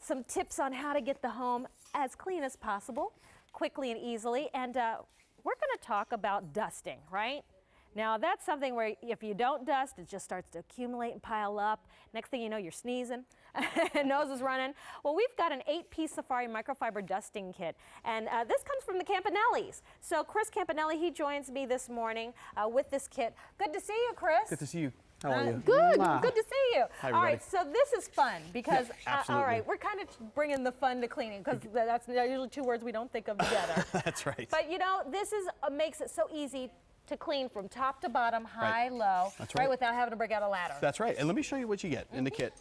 some tips on how to get the home as clean as possible, quickly and easily. And we're going to talk about dusting, right? Now, that's something where if you don't dust, it just starts to accumulate and pile up. Next thing you know, you're sneezing, nose is running. Well, we've got an 8-piece Safari microfiber dusting kit, and this comes from the Campanellis. So Chris Campanelli, he joins me this morning with this kit. Good to see you, Chris. Good to see you. How are you? Good. Good to see you. Hi, all right, so this is fun because, absolutely. all right, we're kind of bringing the fun to cleaning because that's usually two words we don't think of together. That's right. But you know, this is makes it so easy to clean from top to bottom, high, low, That's right. without having to break out a ladder. That's right. And let me show you what you get in the kit.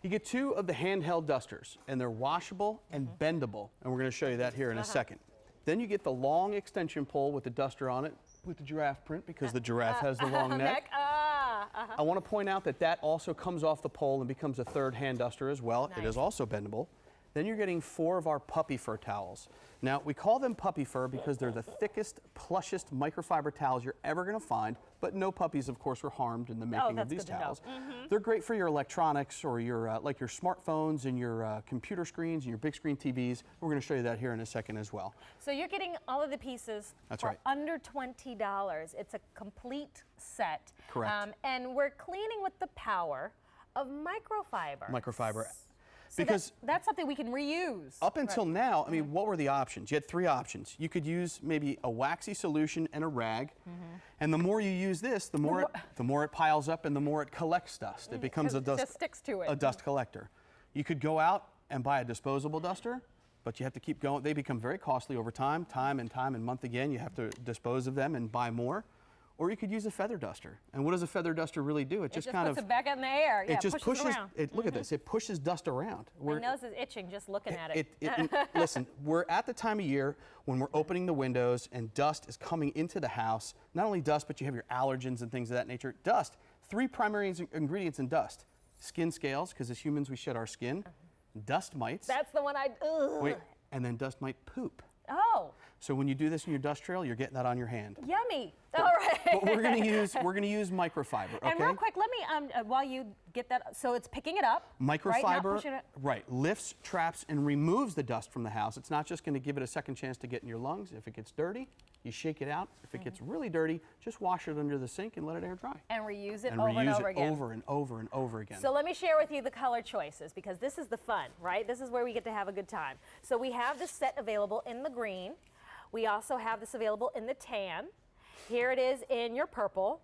You get 2 of the handheld dusters, and they're washable and bendable. And we're going to show you that here in a second. Then you get the long extension pole with the duster on it with the giraffe print because the giraffe has the long neck. I want to point out that that also comes off the pole and becomes a 3rd hand duster as well. Nice. It is also bendable. Then you're getting 4 of our puppy fur towels. Now, we call them puppy fur because they're the thickest, plushest microfiber towels you're ever going to find, but no puppies, of course, were harmed in the making of these towels. They're great for your electronics or your like your smartphones and your computer screens and your big screen TVs. We're going to show you that here in a second as well. So you're getting all of the pieces for under $20. It's a complete set. Correct. And we're cleaning with the power of microfiber. Microfiber. So because that's something we can reuse. Up until now, I mean, what were the options? You had 3 options. You could use maybe a waxy solution and a rag, and the more you use this, the more it piles up and the more it collects dust. It becomes a dust, just sticks to it. A dust collector. You could go out and buy a disposable duster, but you have to keep going. They become very costly over time and month again. You have to dispose of them and buy more. Or you could use a feather duster. And what does a feather duster really do? It just kind of puts it back in the air. It just pushes it around. Look at this. It pushes dust around. My nose is itching just looking at it. Listen, we're at the time of year when we're opening the windows and dust is coming into the house. Not only dust, but you have your allergens and things of that nature. Dust. 3 primary ingredients in dust: skin scales, because as humans we shed our skin. Dust mites. That's the one Wait, and then dust mite poop. Oh. So when you do this in your dust trail, you're getting that on your hand. Yummy. All right. But we're going to use microfiber. Okay? And real quick, let me while you get that, so it's picking it up. Microfiber, lifts, traps, and removes the dust from the house. It's not just going to give it a second chance to get in your lungs. If it gets dirty, you shake it out. If it gets really dirty, just wash it under the sink and let it air dry. And reuse it over and over again. Over and over and over again. So let me share with you the color choices because this is the fun, right? This is where we get to have a good time. So we have this set available in the green. We also have this available in the tan. Here it is in your purple.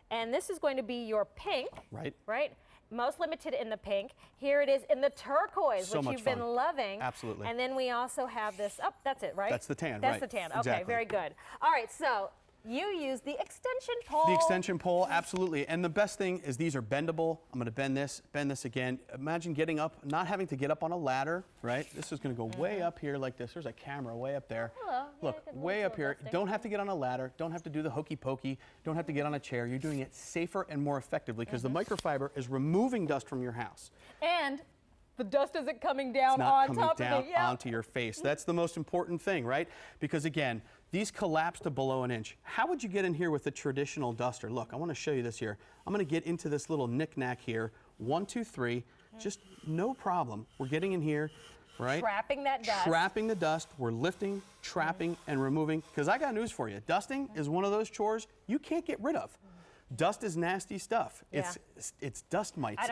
And this is going to be your pink. Right? Most limited in the pink. Here it is in the turquoise, which you've been loving. Absolutely. And then we also have this, that's it, right? That's the tan, That's the tan. Okay, exactly. very good. All right, so you use the extension pole. The extension pole, absolutely. And the best thing is these are bendable. I'm going to bend this again. Imagine getting up, not having to get up on a ladder, right? This is going to go way up here like this. There's a camera way up there. Hello. Look, way up here. Don't have to get on a ladder. Don't have to do the hokey pokey. Don't have to get on a chair. You're doing it safer and more effectively because the microfiber is removing dust from your house. And the dust isn't coming down on top of it. Onto your face. That's the most important thing, right? Because again, these collapse to below an inch. How would you get in here with a traditional duster? Look, I want to show you this here. I'm going to get into this little knick-knack here. 1, 2, 3. Just no problem. We're getting in here, right? Trapping that dust. Trapping the dust. We're lifting, trapping, and removing. Because I got news for you. Dusting is one of those chores you can't get rid of. Dust is nasty stuff. It's dust mites.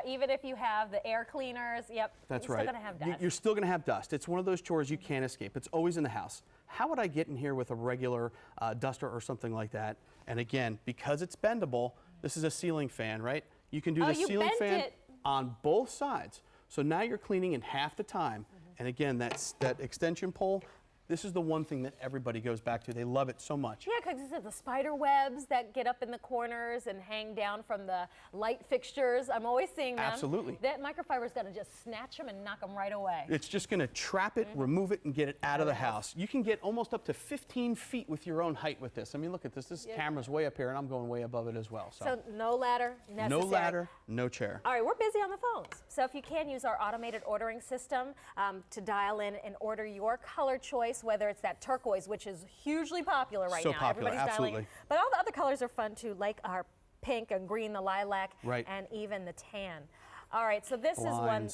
Even if you have the air cleaners, That's you're right. still going to have dust. You're still going to have dust. It's one of those chores you can't escape. It's always in the house. How would I get in here with a regular duster or something like that? And again, because it's bendable, this is a ceiling fan, right? You can do the ceiling fan on both sides. So now you're cleaning in half the time. And again, that extension pole, this is the one thing that everybody goes back to. They love it so much. Yeah, because it's the spider webs that get up in the corners and hang down from the light fixtures. I'm always seeing them. Absolutely. That microfiber is going to just snatch them and knock them right away. It's just going to trap it, remove it, and get it out of the house. You can get almost up to 15 feet with your own height with this. I mean, look at this. This camera's way up here, and I'm going way above it as well. So no ladder necessary. No ladder, no chair. All right, we're busy on the phones. So if you can use our automated ordering system to dial in and order your color choice, whether it's that turquoise, which is hugely popular right now. So popular, Everybody's absolutely. dialing. But all the other colors are fun too, like our pink and green, the lilac, and even the tan. All right, so this is one,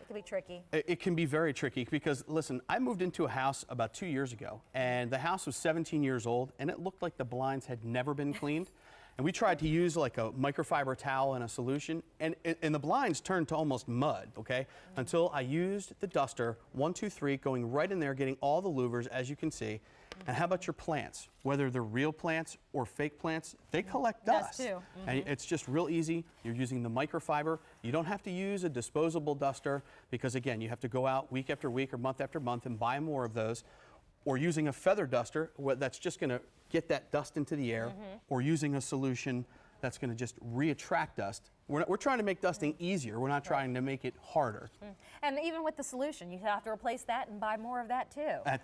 can be tricky. It can be very tricky because, listen, I moved into a house about 2 years ago, and the house was 17 years old, and it looked like the blinds had never been cleaned. And we tried to use like a microfiber towel and a solution, and the blinds turned to almost mud, okay? Until I used the duster, 1, 2, 3, going right in there, getting all the louvers, as you can see. And how about your plants? Whether they're real plants or fake plants, they collect dust. Too. And it's just real easy. You're using the microfiber. You don't have to use a disposable duster because, again, you have to go out week after week or month after month and buy more of those. Or using a feather duster that's just going to get that dust into the air, or using a solution that's going to just reattract dust. We're trying to make dusting easier. We're not trying to make it harder. And even with the solution, you have to replace that and buy more of that too.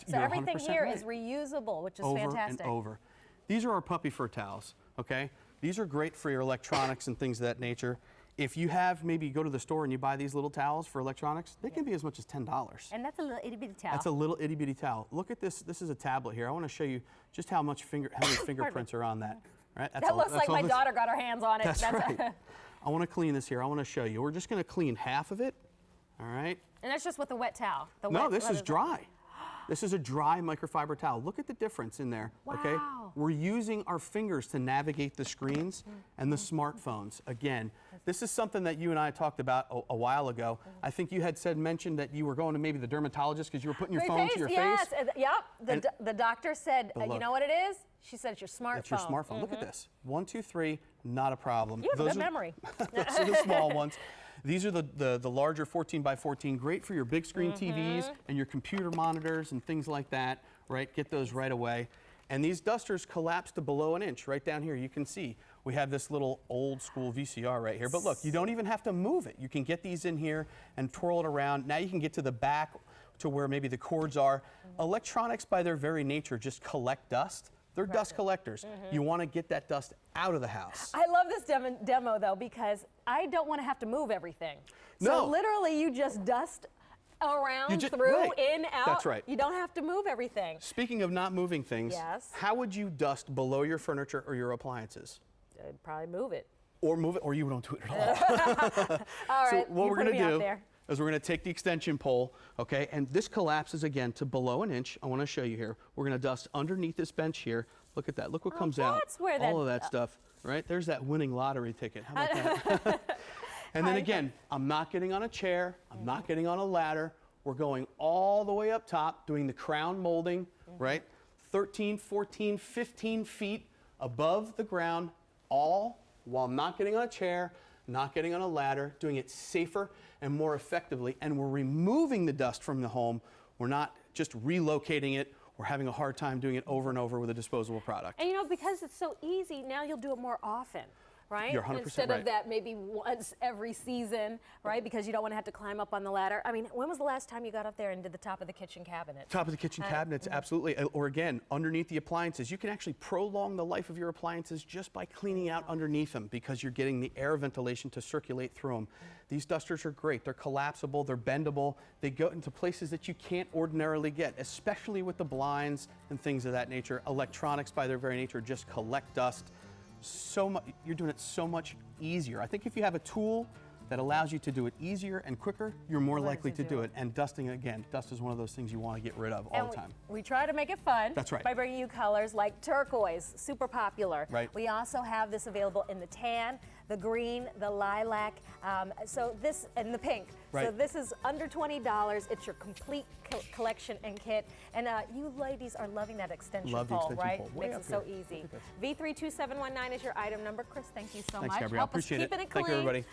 So You're everything 100% here right. is reusable, which is Over fantastic. and over. These are our puppy fur towels, okay? These are great for your electronics and things of that nature. If you have, maybe you go to the store and you buy these little towels for electronics, they can be as much as $10. And that's a little itty bitty towel. That's a little itty bitty towel. Look at this. This is a tablet here. I want to show you just how many fingerprints are on that. Right? That looks like my daughter got her hands on it. That's right. I want to clean this here. I want to show you. We're just going to clean half of it. All right. And that's just with a wet towel. No, this is dry. This is a dry microfiber towel. Look at the difference in there. Okay. Wow. We're using our fingers to navigate the screens and the smartphones. Again, this is something that you and I talked about a while ago. I think you had mentioned that you were going to maybe the dermatologist because you were putting your phone to your yes. face. Yep. The doctor said, But you look, know what it is? She said it's your smartphone. That's your smartphone. Look at this. 1, 2, 3, not a problem. You have good memory. Those are the small ones. These are the larger 14 by 14, great for your big screen TVs and your computer monitors and things like that, right? Get those right away. And these dusters collapse to below an inch. Right down here, you can see we have this little old school VCR right here. But look, you don't even have to move it. You can get these in here and twirl it around. Now you can get to the back to where maybe the cords are. Electronics, by their very nature, just collect dust. They're dust collectors. You want to get that dust out of the house. I love this demo though, because I don't want to have to move everything. No. So literally you just dust around, through, right. in, out. That's right. You don't have to move everything. Speaking of not moving things, Yes. how would you dust below your furniture or your appliances? I'd probably move it. Or move it, or you don't do it at all. All right. So what we're going to do there. is we're going to take the extension pole, okay, and this collapses again to below an inch. I want to show you here. We're going to dust underneath this bench here. Look at that. Look what comes out. That's where all of that stuff, right? There's that winning lottery ticket. How about that? And then again, I'm not getting on a chair. I'm not getting on a ladder. We're going all the way up top, doing the crown molding, right? 13, 14, 15 feet above the ground, all while not getting on a chair, not getting on a ladder, doing it safer and more effectively. And we're removing the dust from the home. We're not just relocating it. We're having a hard time doing it over and over with a disposable product. And you know, because it's so easy, now you'll do it more often, right? You're 100% Instead right. of that maybe once every season, right? Because you don't want to have to climb up on the ladder. I mean, when was the last time you got up there and did the top of the kitchen cabinet? Top of the kitchen cabinets, absolutely. Or again, underneath the appliances. You can actually prolong the life of your appliances just by cleaning out underneath them because you're getting the air ventilation to circulate through them. These dusters are great. They're collapsible, they're bendable. They go into places that you can't ordinarily get, especially with the blinds and things of that nature. Electronics, by their very nature, just collect dust. You're doing it so much easier. I think if you have a tool that allows you to do it easier and quicker, you're more likely to do it. And dusting, again, dust is one of those things you want to get rid of all the time. We try to make it fun. That's right. By bringing you colors like turquoise, super popular. Right. We also have this available in the tan, the green, the lilac, and the pink. Right. So this is under $20. It's your complete collection and kit. And you ladies are loving that extension Love the pole, extension right? pole. Way Makes up it so here. easy. Look at this. V32719 is your item number. Chris, thank you so Thanks, much. Gabrielle. Help us Appreciate keep it. it clean. Thank you, everybody.